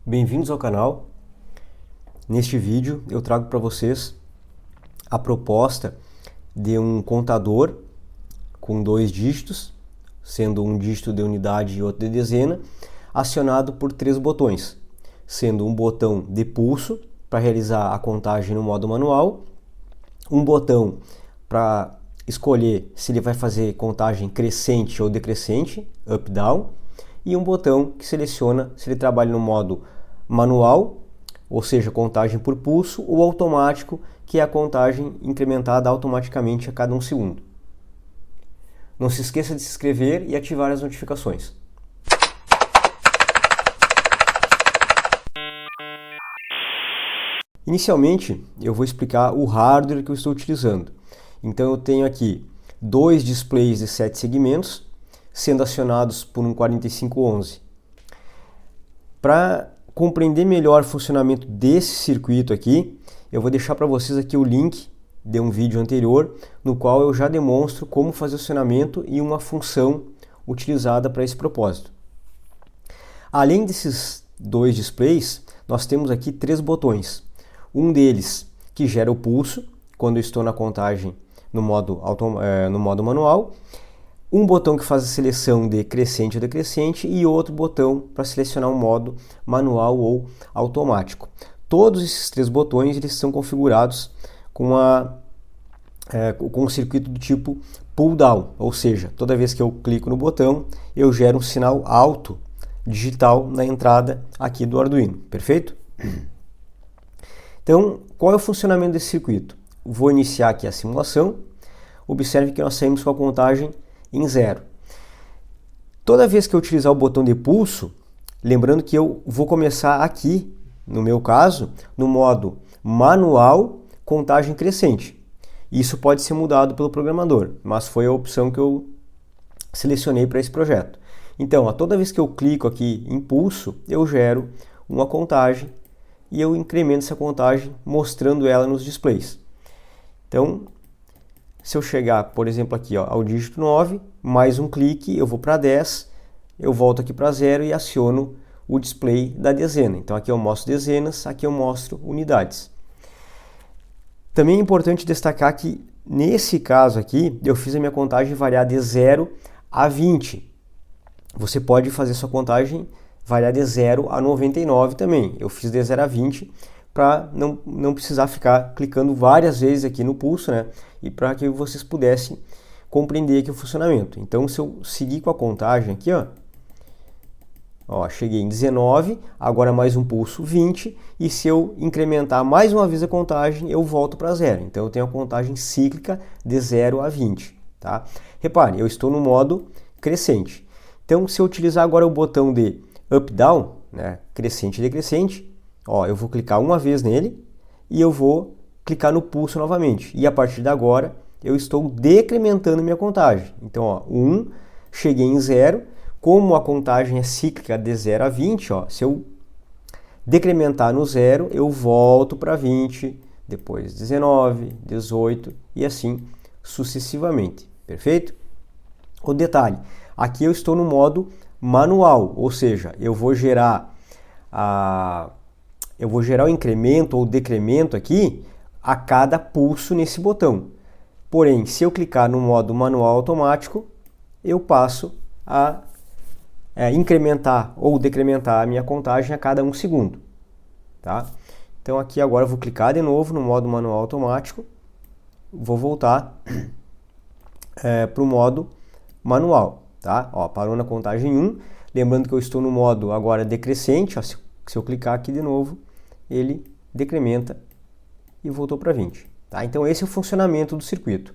Bem-vindos ao canal. Neste vídeo eu trago para vocês a proposta de um contador com 2 dígitos, sendo um dígito de unidade e outro de dezena, acionado por 3 botões, sendo um botão de pulso para realizar a contagem no modo manual, um botão para escolher se ele vai fazer contagem crescente ou decrescente, up, down, e um botão que seleciona se ele trabalha no modo manual, ou seja, contagem por pulso, ou automático, que é a contagem incrementada automaticamente a cada 1 segundo. Não se esqueça de se inscrever e ativar as notificações. Inicialmente, eu vou explicar o hardware que eu estou utilizando. Então eu tenho aqui 2 displays de 7 segmentos, sendo acionados por um 4511. Para compreender melhor o funcionamento desse circuito aqui, eu vou deixar para vocês aqui o link de um vídeo anterior, no qual eu já demonstro como fazer o acionamento e uma função utilizada para esse propósito. Além desses 2 displays, nós temos aqui 3 botões. Um deles que gera o pulso, quando eu estou na contagem no modo manual, um botão que faz a seleção de crescente ou decrescente e outro botão para selecionar um modo manual ou automático. Todos esses 3 botões eles são configurados com um circuito do tipo pull down, ou seja, toda vez que eu clico no botão eu gero um sinal alto digital na entrada aqui do Arduino, perfeito? Então, qual é o funcionamento desse circuito? Vou iniciar aqui a simulação. Observe que nós saímos com a contagem em 0. Toda vez que eu utilizar o botão de pulso, lembrando que eu vou começar aqui, no meu caso, no modo manual, contagem crescente. Isso pode ser mudado pelo programador, mas foi a opção que eu selecionei para esse projeto. Então, toda vez que eu clico aqui em pulso, eu gero uma contagem e eu incremento essa contagem mostrando ela nos displays. Então, se eu chegar, por exemplo, aqui ao dígito 9, mais um clique, eu vou para 10, eu volto aqui para 0 e aciono o display da dezena. Então aqui eu mostro dezenas, aqui eu mostro unidades. Também é importante destacar que nesse caso aqui, eu fiz a minha contagem variar de 0 a 20. Você pode fazer sua contagem variar de 0 a 99 também. Eu fiz de 0 a 20 para não precisar ficar clicando várias vezes aqui no pulso, né? E para que vocês pudessem compreender aqui o funcionamento. Então, se eu seguir com a contagem aqui, ó, cheguei em 19, agora mais um pulso 20, e se eu incrementar mais uma vez a contagem, eu volto para 0. Então, eu tenho a contagem cíclica de 0 a 20, tá? Repare, eu estou no modo crescente. Então, se eu utilizar agora o botão de up-down, né, crescente e decrescente, ó, eu vou clicar uma vez nele e eu vou clicar no pulso novamente. E a partir de agora, eu estou decrementando minha contagem. Então, ó, 1, cheguei em 0. Como a contagem é cíclica de 0 a 20, ó, se eu decrementar no 0, eu volto para 20, depois 19, 18 e assim sucessivamente. Perfeito? O detalhe, aqui eu estou no modo manual, ou seja, eu vou gerar o incremento ou decremento aqui a cada pulso nesse botão. Porém, se eu clicar no modo manual automático, eu passo a incrementar ou decrementar a minha contagem a cada 1 segundo. Tá? Então aqui agora eu vou clicar de novo no modo manual automático, vou voltar para o modo manual. Tá? Ó, parou na contagem 1, lembrando que eu estou no modo agora decrescente, ó, se eu clicar aqui de novo, ele decrementa e voltou para 20. Tá? Então esse é o funcionamento do circuito.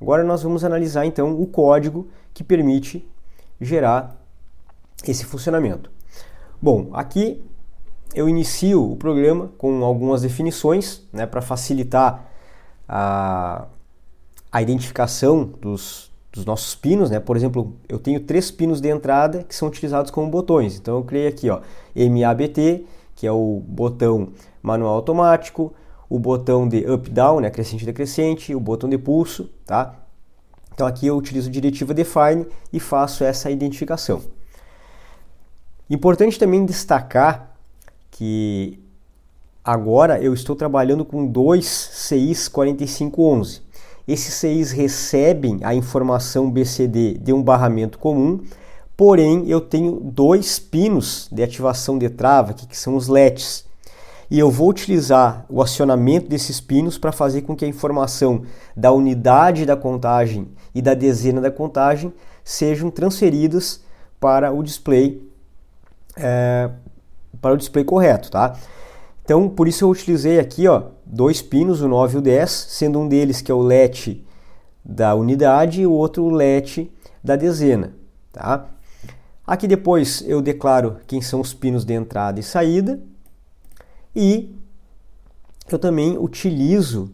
Agora nós vamos analisar então o código que permite gerar esse funcionamento. Bom, aqui eu inicio o programa com algumas definições, né, para facilitar a identificação dos nossos pinos, né? Por exemplo, eu tenho 3 pinos de entrada que são utilizados como botões. Então eu criei aqui, ó, MABT, que é o botão manual automático, o botão de up-down, né, crescente e decrescente, o botão de pulso, tá? Então aqui eu utilizo a diretiva define e faço essa identificação. Importante também destacar que agora eu estou trabalhando com dois CIs 4511. Esses CIs recebem a informação BCD de um barramento comum, porém eu tenho dois pinos de ativação de trava, que são os LETs. E eu vou utilizar o acionamento desses pinos para fazer com que a informação da unidade da contagem e da dezena da contagem sejam transferidas para o display correto, tá? Então, por isso eu utilizei aqui, ó, dois pinos, o 9 e o 10, sendo um deles que é o LET da unidade e o outro o LET da dezena, tá? Aqui depois eu declaro quem são os pinos de entrada e saída. E eu também utilizo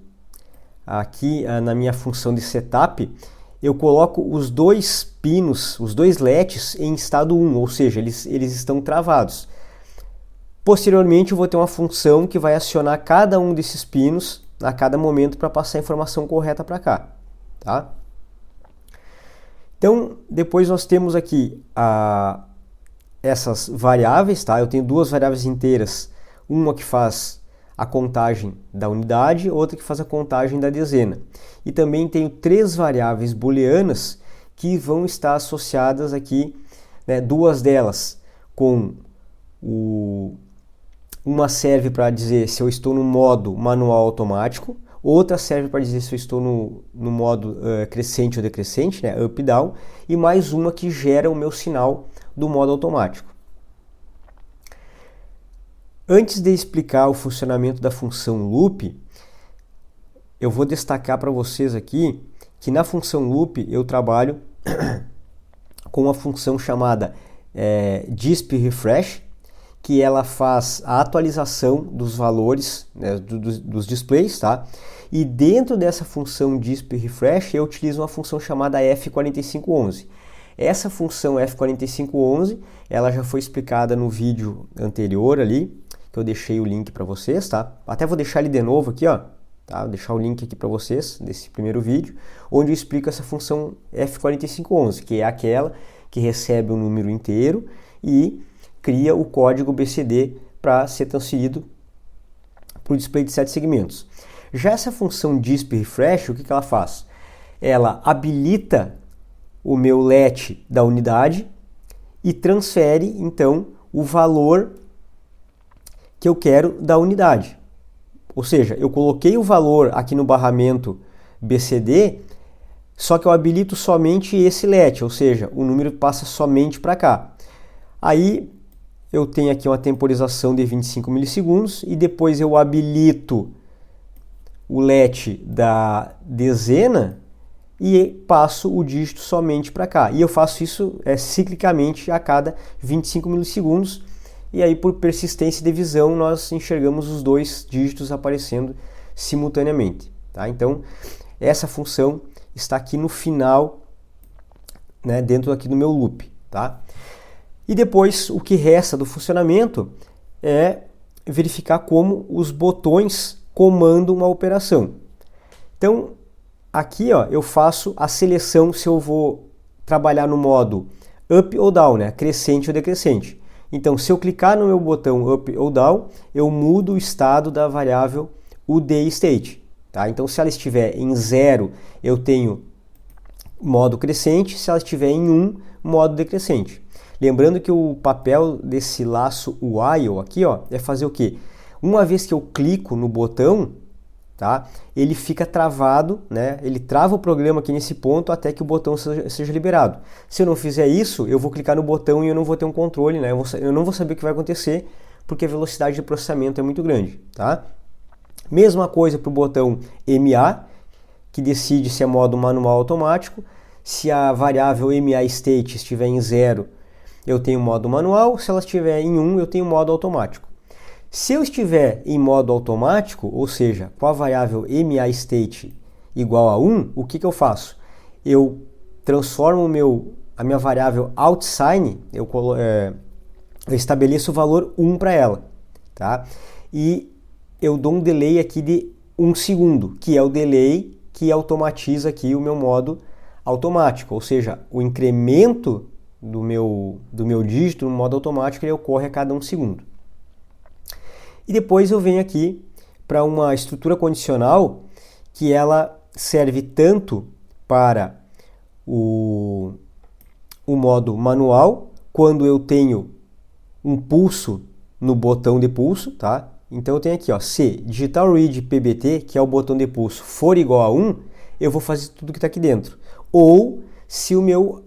aqui na minha função de setup, eu coloco os dois pinos, os dois LETs em estado 1, ou seja, eles estão travados. Posteriormente eu vou ter uma função que vai acionar cada um desses pinos a cada momento para passar a informação correta para cá, tá? Então, depois nós temos aqui essas variáveis, tá? Eu tenho duas variáveis inteiras, uma que faz a contagem da unidade, outra que faz a contagem da dezena. E também tenho três variáveis booleanas que vão estar associadas aqui, né, duas delas com uma serve para dizer se eu estou no modo manual automático, outra serve para dizer se eu estou no modo crescente ou decrescente, né, up e down, e mais uma que gera o meu sinal do modo automático. Antes de explicar o funcionamento da função loop, eu vou destacar para vocês aqui que na função loop eu trabalho com uma função chamada dispRefresh, que ela faz a atualização dos valores, né, dos displays, tá? E dentro dessa função dispRefresh eu utilizo uma função chamada F4511. Essa função F4511, ela já foi explicada no vídeo anterior ali, que eu deixei o link para vocês, tá? Até vou deixar ele de novo aqui, ó, tá? Vou deixar o link aqui para vocês desse primeiro vídeo, onde eu explico essa função F4511, que é aquela que recebe um número inteiro e cria o código BCD para ser transferido para o display de 7 segmentos. Já essa função dispRefresh, o que ela faz? Ela habilita o meu LET da unidade e transfere, então, o valor que eu quero da unidade. Ou seja, eu coloquei o valor aqui no barramento BCD, só que eu habilito somente esse LET, ou seja, o número passa somente para cá. Aí eu tenho aqui uma temporização de 25 milissegundos e depois eu habilito o LET da dezena e passo o dígito somente para cá. E eu faço isso ciclicamente a cada 25 milissegundos. E aí, por persistência de visão, nós enxergamos os dois dígitos aparecendo simultaneamente, tá? Então, essa função está aqui no final, né, dentro aqui do meu loop, tá? E depois, o que resta do funcionamento é verificar como os botões comandam uma operação. Então, aqui, ó, eu faço a seleção se eu vou trabalhar no modo up ou down, né, crescente ou decrescente. Então, se eu clicar no meu botão up ou down, eu mudo o estado da variável UDState. Tá? Então, se ela estiver em 0, eu tenho modo crescente, se ela estiver em 1, modo decrescente. Lembrando que o papel desse laço while aqui, ó, é fazer o quê? Uma vez que eu clico no botão, tá, ele fica travado, né? Ele trava o programa aqui nesse ponto até que o botão seja liberado. Se eu não fizer isso, eu vou clicar no botão e eu não vou ter um controle, né? Eu não vou saber o que vai acontecer porque a velocidade de processamento é muito grande, tá? Mesma coisa para o botão MA, que decide se é modo manual ou automático. Se a variável MA state estiver em 0, eu tenho modo manual. Se ela estiver em 1, eu tenho modo automático. Se eu estiver em modo automático, ou seja, com a variável MAState igual a 1, o que eu faço? Eu transformo a minha variável outSign, eu estabeleço o valor 1 para ela, tá? E eu dou um delay aqui de 1 segundo, que é o delay que automatiza aqui o meu modo automático, ou seja, o incremento do meu dígito no modo automático ele ocorre a cada 1 segundo. E depois eu venho aqui para uma estrutura condicional que ela serve tanto para o modo manual, quando eu tenho um pulso no botão de pulso, tá? Então eu tenho aqui, ó, se digital read pbt, que é o botão de pulso, for igual a 1, eu vou fazer tudo que está aqui dentro. Ou se o meu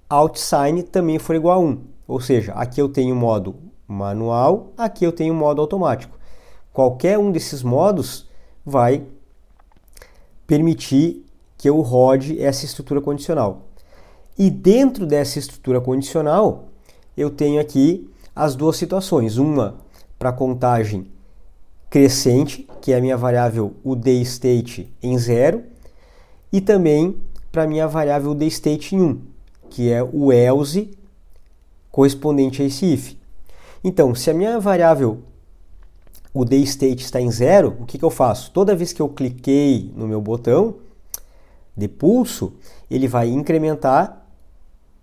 alt sign também for igual a 1. Ou seja, aqui eu tenho modo manual, aqui eu tenho modo automático. Qualquer um desses modos vai permitir que eu rode essa estrutura condicional. E dentro dessa estrutura condicional, eu tenho aqui as duas situações. Uma para contagem crescente, que é a minha variável UDState em 0, e também para a minha variável UDState em 1, que é o else correspondente a esse if. Então, se a minha variável UDState está em 0, o que eu faço? Toda vez que eu cliquei no meu botão de pulso, ele vai incrementar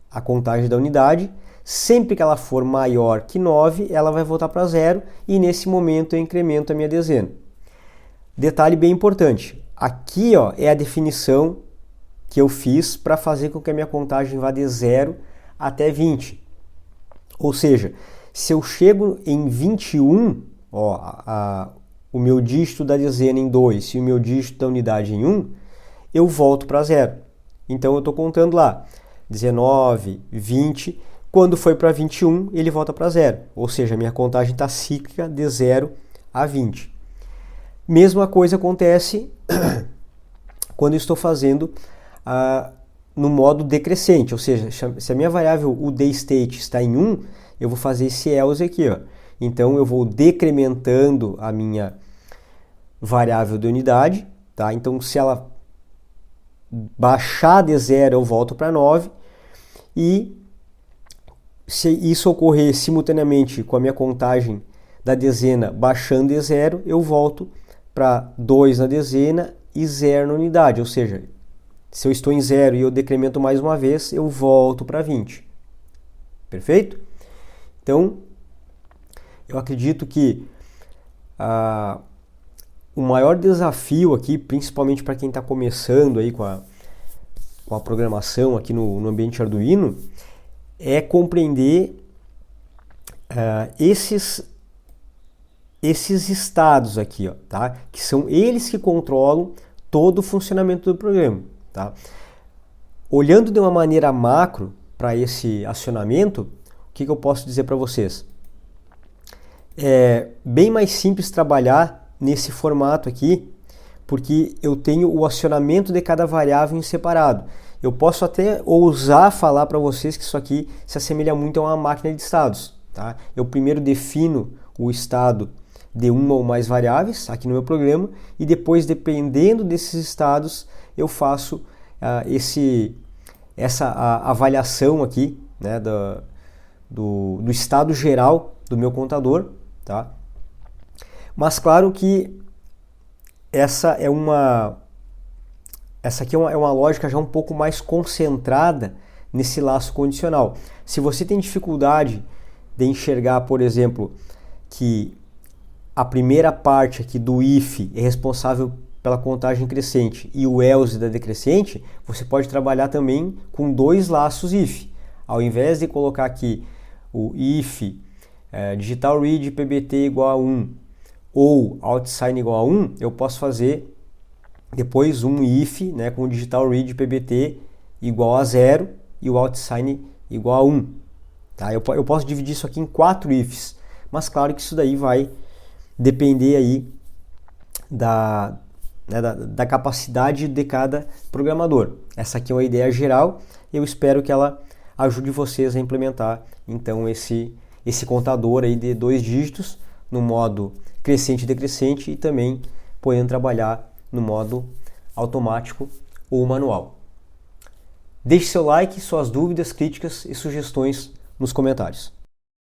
a contagem da unidade. Sempre que ela for maior que 9, ela vai voltar para 0 e nesse momento eu incremento a minha dezena. Detalhe bem importante, aqui ó, é a definição que eu fiz para fazer com que a minha contagem vá de 0 até 20. Ou seja, se eu chego em 21, ó, o meu dígito da dezena em 2 e o meu dígito da unidade em 1, eu volto para 0. Então eu estou contando lá 19, 20, quando foi para 21 ele volta para 0. Ou seja, a minha contagem está cíclica de 0 a 20. Mesma coisa acontece quando eu estou fazendo no modo decrescente, ou seja, se a minha variável UDState está em 1, eu vou fazer esse else aqui, ó. Então eu vou decrementando a minha variável de unidade, tá? Então se ela baixar de 0 eu volto para 9 e se isso ocorrer simultaneamente com a minha contagem da dezena baixando de 0, eu volto para 2 na dezena e 0 na unidade, ou seja, se eu estou em 0 e eu decremento mais uma vez, eu volto para 20. Perfeito? Então, eu acredito que o maior desafio aqui, principalmente para quem está começando aí com a programação aqui no ambiente Arduino, é compreender esses estados aqui, ó, tá? Que são eles que controlam todo o funcionamento do programa. Tá? Olhando de uma maneira macro para esse acionamento, o que eu posso dizer para vocês? É bem mais simples trabalhar nesse formato aqui, porque eu tenho o acionamento de cada variável em separado. Eu posso até ousar falar para vocês que isso aqui se assemelha muito a uma máquina de estados. Tá? Eu primeiro defino o estado de uma ou mais variáveis aqui no meu programa e depois, dependendo desses estados, eu faço essa avaliação aqui, né, do estado geral do meu contador. Tá? Mas claro que essa aqui é uma lógica já um pouco mais concentrada nesse laço condicional. Se você tem dificuldade de enxergar, por exemplo, que a primeira parte aqui do if é responsável pela contagem crescente e o else da decrescente, você pode trabalhar também com dois laços if. Ao invés de colocar aqui o if digital read pbt igual a 1 ou outSign igual a 1, eu posso fazer depois um if, né, com o digital read pbt igual a 0 e o outSign igual a 1. Tá? Eu posso dividir isso aqui em 4 ifs, mas claro que isso daí vai depender aí da capacidade de cada programador. Essa aqui é uma ideia geral e eu espero que ela ajude vocês a implementar então esse contador aí de 2 dígitos no modo crescente e decrescente e também podendo trabalhar no modo automático ou manual. Deixe seu like, suas dúvidas, críticas e sugestões nos comentários.